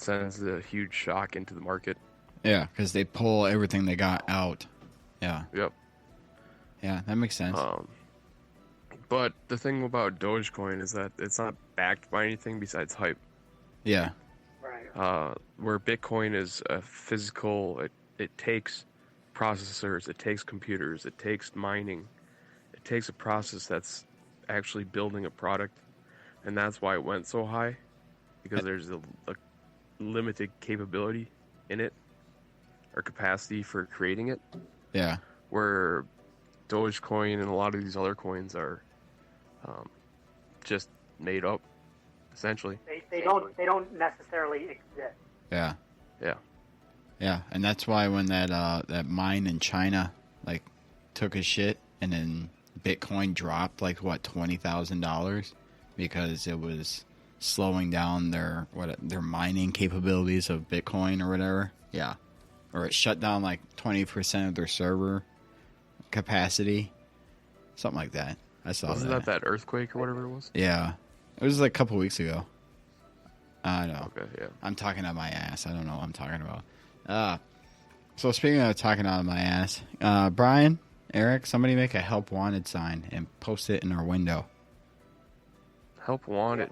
sends a huge shock into the market. Yeah, because they pull everything they got out. Yeah. Yep. Yeah, that makes sense. But the thing about Dogecoin is that it's not backed by anything besides hype. Yeah. Right. Where Bitcoin is a physical, it takes processors, it takes computers, it takes mining, it takes a process that's actually building a product, and that's why it went so high, because there's a limited capability in it, or capacity for creating it. Yeah. Where Dogecoin and a lot of these other coins are just made up, essentially. They don't necessarily exist. Yeah. Yeah. Yeah, and that's why when that mine in China like took a shit, and then Bitcoin dropped like what $20,000 because it was slowing down their mining capabilities of Bitcoin or whatever. Yeah, or it shut down like 20% of their server capacity, something like that. I saw Wasn't that earthquake or whatever it was? Yeah, it was like a couple weeks ago. I know. Okay, yeah. I'm talking out my ass. I don't know what I'm talking about. So speaking of talking out of my ass, Brian, Eric, somebody make a help wanted sign and post it in our window. Help wanted.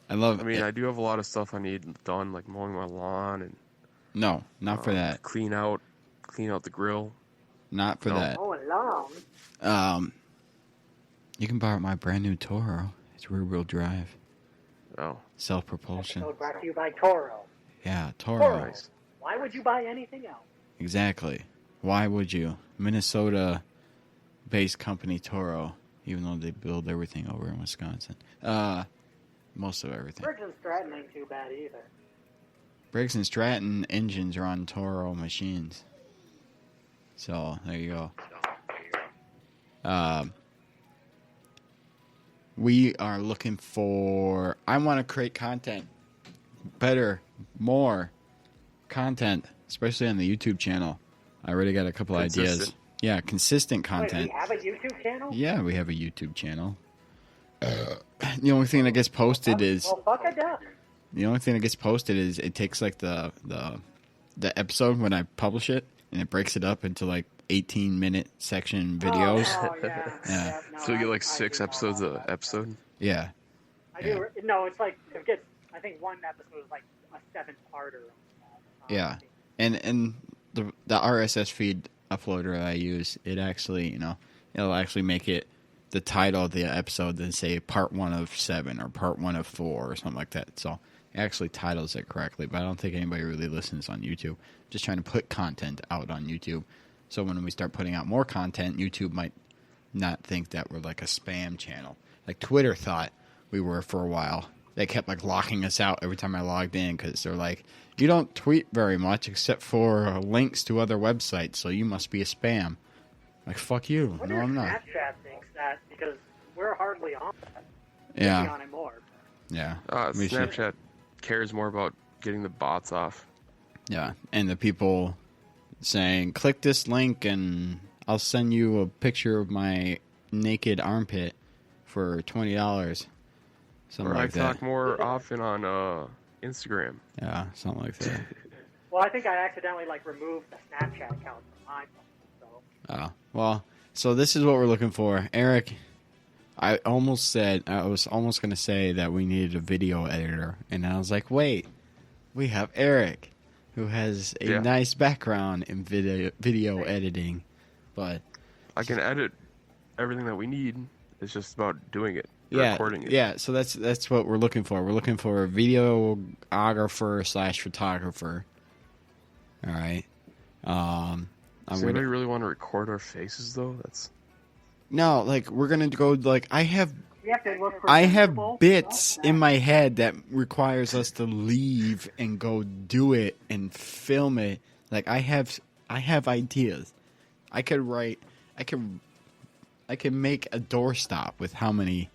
I love. I mean, I do have a lot of stuff I need done, like mowing my lawn and no, not for that. Clean out the grill. Not for that. Oh, long. You can borrow my brand new Toro. It's rear-wheel drive. Oh. Self-propulsion. Episode brought to you by Toro. Yeah, Toro. Nice. Why would you buy anything else? Exactly. Why would you? Minnesota-based company Toro, even though they build everything over in Wisconsin. Most of everything. Briggs & Stratton ain't too bad either. Briggs & Stratton engines are on Toro machines. So, there you go. We are looking for... I want to create content. Better. More content. Especially on the YouTube channel. I already got a couple ideas. Yeah, consistent content. Wait, we have a YouTube channel? Yeah, we have a YouTube channel. The only thing that gets posted is... Well, fuck a duck. The only thing that gets posted is it takes like the episode when I publish it, and it breaks it up into like 18-minute section videos. Oh, yeah. Yeah. No, So you get like I 6 do know episodes about a that. episode? Yeah. I do. No, it's like it gets. I think one episode is like a 7-parter. Yeah. And the RSS feed uploader I use, it actually, it'll actually make it the title of the episode then say part 1 of 7 or part 1 of 4 or something like that. So it actually titles it correctly, but I don't think anybody really listens on YouTube. Just trying to put content out on YouTube. So when we start putting out more content, YouTube might not think that we're like a spam channel. Like Twitter thought we were for a while. They kept like locking us out every time I logged in because they're like, you don't tweet very much except for links to other websites, so you must be a spam. Like, fuck you. No, I'm not. Snapchat thinks that because we're hardly on that. Yeah. We'll be on it more. Yeah. Snapchat cares more about getting the bots off. Yeah. And the people saying, click this link and I'll send you a picture of my naked armpit for $20. Something Or like I that. talk more often on Instagram. Yeah, something like that. Well, I think I accidentally removed the Snapchat account from my phone. So So this is what we're looking for. Eric, I was almost going to say that we needed a video editor. And I was like, wait, we have Eric, who has a nice background in video editing. But I can edit everything that we need. It's just about doing it. Recording it. Yeah, so that's what we're looking for. We're looking for a videographer/photographer. All right. Does anybody really want to record our faces though? No, we're gonna go. I have we have to look for bits in my head that requires us to leave and go do it and film it. I have ideas. I could make a doorstop with how many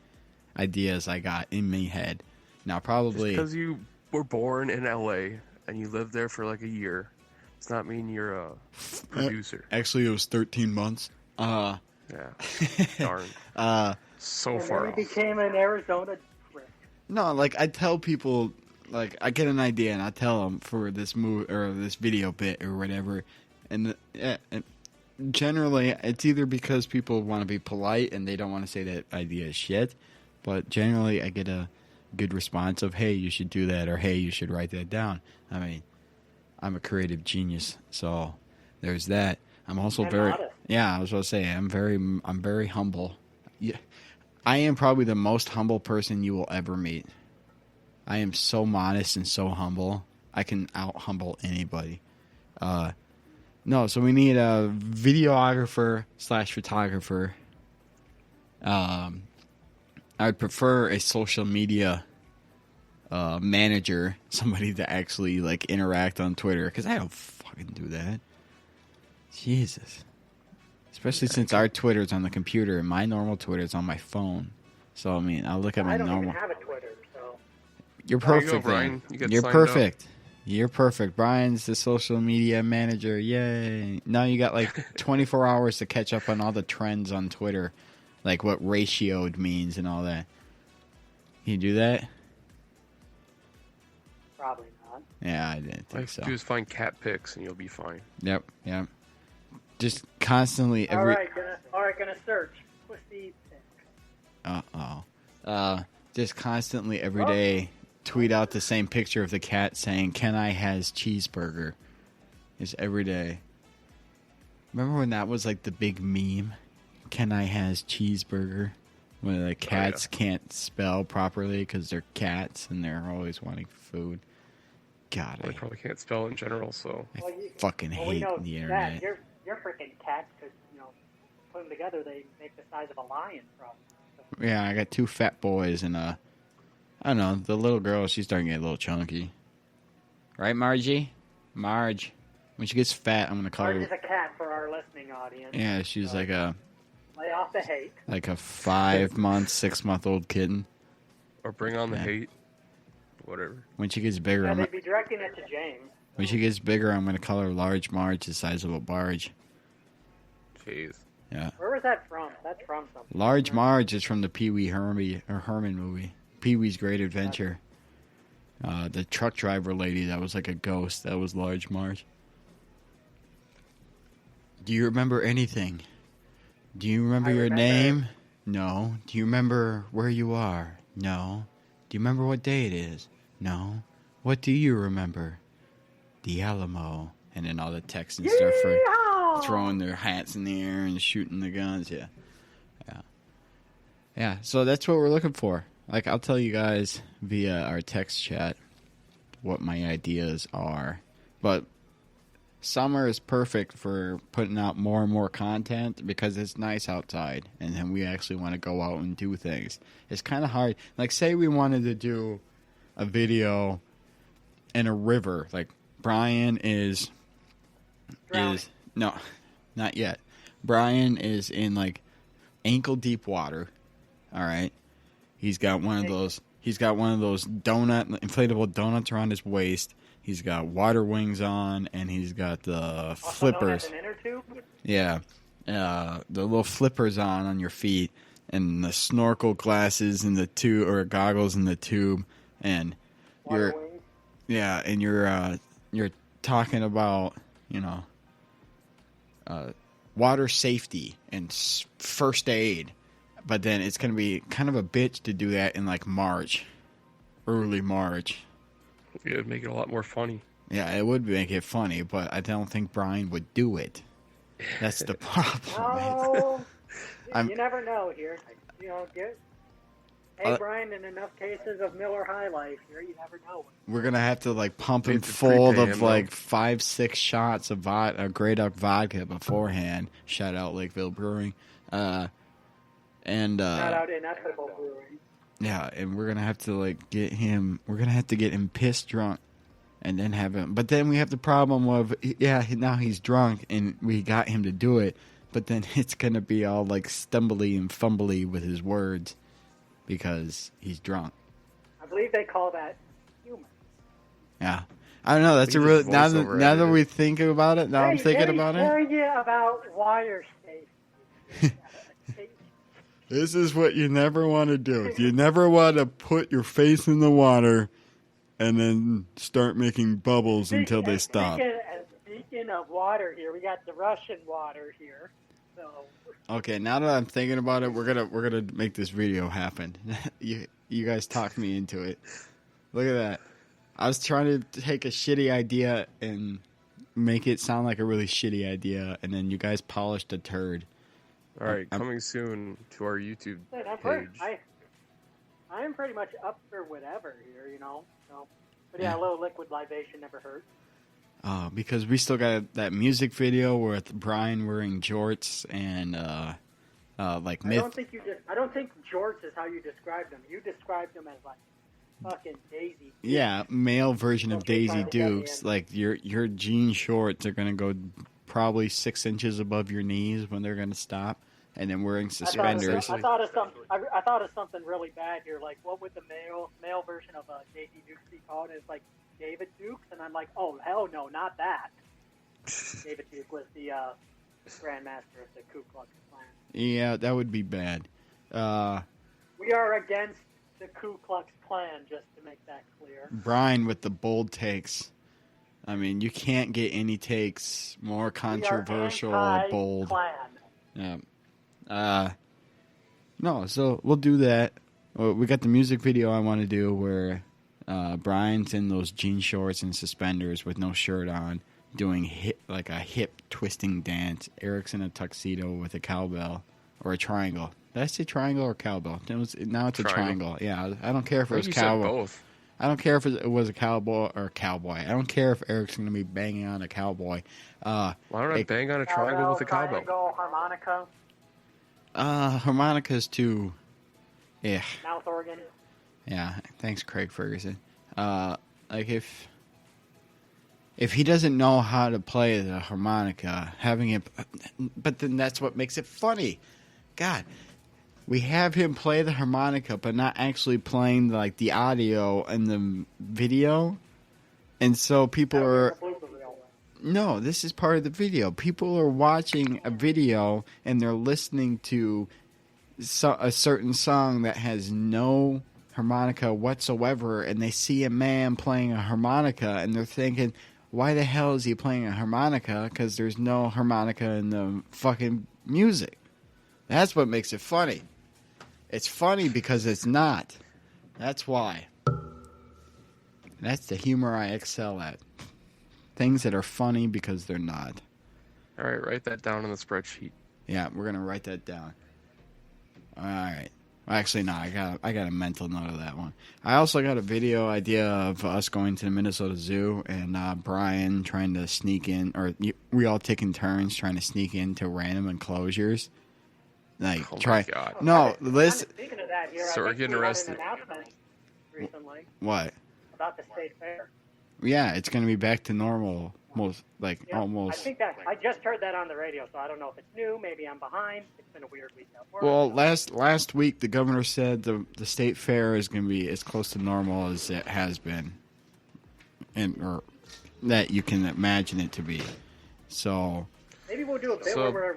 ideas I got in my head. Now, probably because you were born in LA and you lived there for a year, does not mean you're a producer. Actually, it was 13 months. Yeah. Darn. So far It off. became an Arizona trip. No, I tell people, like I get an idea and I tell them for this movie or this video bit or whatever, and generally it's either because people want to be polite and they don't want to say that idea is shit, but generally I get a good response of, hey, you should do that, or hey, you should write that down. I mean, I'm a creative genius, so there's that. I'm also very modest. Yeah, I was going to say I'm very humble. Yeah, I am probably the most humble person you will ever meet. I am so modest and so humble. I can out humble anybody. No, so we need a videographer / photographer. I'd prefer a social media manager, somebody to actually like interact on Twitter, because I don't fucking do that. Jesus. Especially since our Twitter's on the computer and my normal Twitter's on my phone. So, I mean, I'll look at my normal... I don't even have a Twitter, so... You're perfect, you go, Brian. You're perfect. Up. You're perfect. Brian's the social media manager. Yay. Now you got like 24 hours to catch up on all the trends on Twitter. Like what ratioed means and all that. Can you do that? Probably not. Yeah, I didn't think so. Just find cat pics and you'll be fine. Yep. Just constantly... All right, gonna search. Pussy pic. Just constantly every day... tweet out the same picture of the cat saying, "Can I has cheeseburger?" It's every day. Remember when that was like the big meme? "Can I has cheeseburger?" When the cats can't spell properly because they're cats and they're always wanting food. God, they probably can't spell in general, so I fucking hate the internet. That. You're freaking cats because put them together they make the size of a lion. Probably. Yeah, I got 2 fat boys and I don't know, the little girl, she's starting to get a little chunky. Right, Margie? Marge. When she gets fat, I'm going to call her... Marge is a cat for our listening audience. Yeah, she's like a... Lay off the hate. Like a 5-month, 6-month-old kitten. Or bring on the hate. Whatever. When she gets bigger... Yeah, they'd be directing it to James. When she gets bigger, I'm going to call her Large Marge, the size of a barge. Jeez. Yeah. Where was that from? That's from something. Large Marge is from the Pee Wee Herman movie. Pee-wee's Great Adventure. The truck driver lady that was like a ghost, that was Large Marge. Do you remember anything? Do you remember your name? No. Do you remember where you are? No. Do you remember what day it is? No. What do you remember? The Alamo. And then all the Texans start throwing their hats in the air and shooting the guns. Yeah, so that's what we're looking for. Like, I'll tell you guys via our text chat what my ideas are. But summer is perfect for putting out more and more content because it's nice outside. And then we actually want to go out and do things. It's kind of hard. Like, say we wanted to do a video in a river. Like, Brian is... No, not yet. Brian is in, like, ankle-deep water. All right? He's got one of those inflatable donuts around his waist. He's got water wings on, and he's got the flippers. An inner tube? Yeah, the little flippers on your feet, and the snorkel glasses and the tube or goggles in the tube, and you're talking about water safety and first aid. But then it's going to be kind of a bitch to do that in, like, March. Early March. It would make it a lot more funny. Yeah, it would make it funny, but I don't think Brian would do it. That's the problem. No, you never know here. Hey, Brian, in enough cases of Miller High Life here, you never know. We're going to have to, like, pump him full of, like, 5-6 shots of Grey Duck vodka beforehand. Shout out Lakeville Brewing. And not out Inevitable Brewing. Yeah, and we're gonna have to get him pissed drunk, and then have him. But then we have the problem of now he's drunk, and we got him to do it, but then it's gonna be all like stumbly and fumbly with his words because he's drunk. I believe they call that humor. Yeah, I don't know. That's a real now that we think about it. Now I'm thinking about it. Telling you about wire safety. This is what you never want to do. You never want to put your face in the water and then start making bubbles until they stop. Speaking of water here, we got the Russian water here. So okay, now that I'm thinking about it, we're gonna make this video happen. you guys talked me into it. Look at that. I was trying to take a shitty idea and make it sound like a really shitty idea, and then you guys polished a turd. All right, coming soon to our YouTube page. I am pretty much up for whatever here, you know. So, but yeah, a little liquid libation never hurts. Because we still got that music video with Brian wearing jorts and like myth. I don't think jorts is how you described them. You described them as like fucking Daisy Dukes. Yeah, male version of Daisy Dukes. Like your jean shorts are gonna go probably 6 inches above your knees when they're gonna stop, and then wearing suspenders. I thought of something really bad here. Like, what would the male version of Daisy Dukes be called? It's like David Dukes, and I'm like, oh hell no, not that. David Duke was the Grand Master of the Ku Klux Klan. Yeah, that would be bad. We are against the Ku Klux Klan, just to make that clear. Brian with the bold takes. I mean, you can't get any takes more controversial or bold. Yeah. No, so we'll do that. We got the music video I want to do where Brian's in those jean shorts and suspenders with no shirt on, doing a hip twisting dance. Eric's in a tuxedo with a cowbell or a triangle. Did I say triangle or cowbell? Now it's a triangle. Yeah, I don't care if it was cowbell. Both. I don't care if it was a cowboy or cowboy. I don't care if Eric's going to be banging on a cowboy. Why don't I bang on a triangle with a cowbell? Harmonica. Harmonica's too. Yeah. Mouth organ. Yeah. Thanks, Craig Ferguson. Like if he doesn't know how to play the harmonica, having it, but then that's what makes it funny. God. We have him play the harmonica, but not actually playing like the audio and the video, and so people are. No, this is part of the video. People are watching a video and they're listening to a certain song that has no harmonica whatsoever, and they see a man playing a harmonica, and they're thinking, "Why the hell is he playing a harmonica? Because there's no harmonica in the fucking music." That's what makes it funny. It's funny because it's not. That's why. That's the humor I excel at. Things that are funny because they're not. All right, write that down on the spreadsheet. Yeah, we're going to write that down. All right. Actually, no, I got a mental note of that one. I also got a video idea of us going to the Minnesota Zoo and Brian trying to sneak in, or we all taking turns trying to sneak into random enclosures. Like, oh try. My God. No, listen. Speaking of that, here, So we're getting arrested. An announcement recently. What? About the state fair. Yeah, it's going to be back to normal. Almost. I think that I just heard that on the radio, so I don't know if it's new. Maybe I'm behind. It's been a weird week at work. Well, last week the governor said the state fair is going to be as close to normal as it has been, or that you can imagine it to be. So. Maybe we'll do a bit where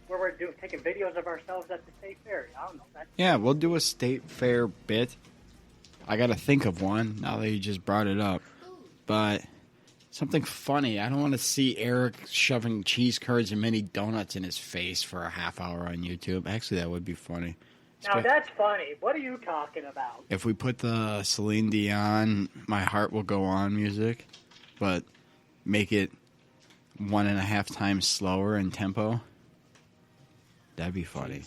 we're taking videos of ourselves at the state fair. I don't know. Yeah, we'll do a state fair bit. I got to think of one now that you just brought it up. But something funny. I don't want to see Eric shoving cheese curds and mini donuts in his face for a half hour on YouTube. Actually, that would be funny. Now, that's funny. What are you talking about? If we put the Celine Dion My Heart Will Go On music, but make it 1.5 times slower in tempo, that'd be funny.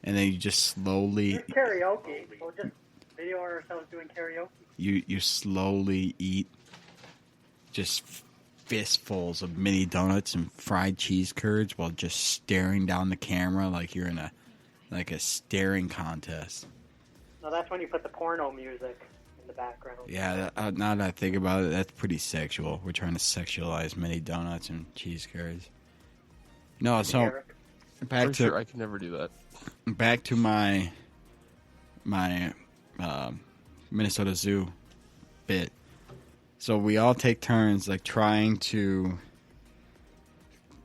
And then you just slowly do karaoke. We'll just video ourselves doing karaoke. You slowly eat just fistfuls of mini donuts and fried cheese curds while just staring down the camera like you're in a staring contest. No, that's when you put the porno music in the background. Yeah, now that I think about it, that's pretty sexual. We're trying to sexualize mini donuts and cheese curds. No, so I'm sure I can never do that. Back to my Minnesota Zoo bit. So we all take turns like trying to.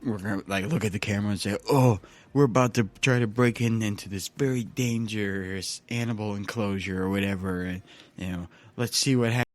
We're gonna like look at the camera and say, "Oh, we're about to try to break into this very dangerous animal enclosure or whatever." And let's see what happens.